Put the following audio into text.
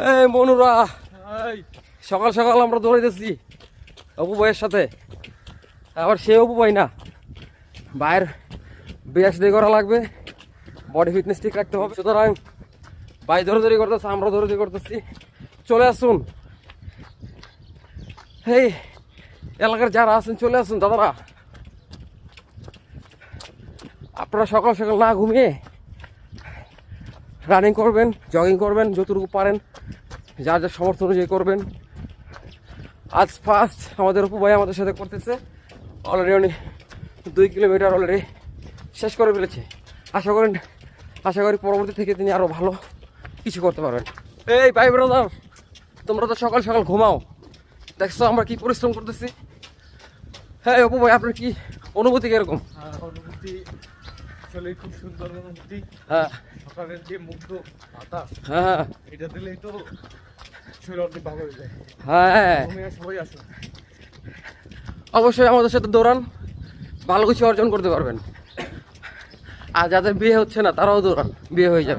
এই মনুরা, সকাল সকাল আমরা দৌড়াইতেছি অপু ভাইয়ের সাথে। আবার সে অপু ভাই না, ভাইয়ের ব্যাস দিয়ে করা লাগবে, বডি ফিটনেস ঠিক রাখতে হবে। সুতরাং ভাই দৌড়াদৌড়ি করতেছে, আমরা দৌড়াদৌড়ি করতেছি। চলে আসুন, এই এলাকার যারা আছেন চলে আসুন দাদারা। আপনারা সকাল সকাল না ঘুমিয়ে রানিং করবেন, জগিং করবেন, যতটুকু পারেন যার যার সমর্থ অনুযায়ী করবেন। আজ ফার্স্ট আমাদের অপু ভাই আমাদের সাথে করতেছে। অলরেডি উনি 2 কিলোমিটার অলরেডি শেষ করে ফেলেছে। আশা করি পরবর্তী থেকে তিনি আরও ভালো কিছু করতে পারবেন। এই ভাই ব্রাদার, তোমরা তো সকাল সকাল ঘুমাও, দেখছো আমরা কি পরিশ্রম করতেছি। হ্যাঁ অপু ভাই, আপনার কি অনুভূতি কিরকম? অনুভূতি আসলে খুব সুন্দর অনুভূতি। হ্যাঁ সকালের যে মুগ্ধ বাতাস, হ্যাঁ এটা দিলেই তো শরীর অনেক ভালো হয়ে যায়। হ্যাঁ, তোমরা সবাই আসো। অবশ্যই আমাদের সাথে দৌড়ান, ভালো কিছু অর্জন করতে পারবেন। আর যাদের বিয়ে হচ্ছে না তারাও দৌড়ান, বিয়ে হয়ে যাবে।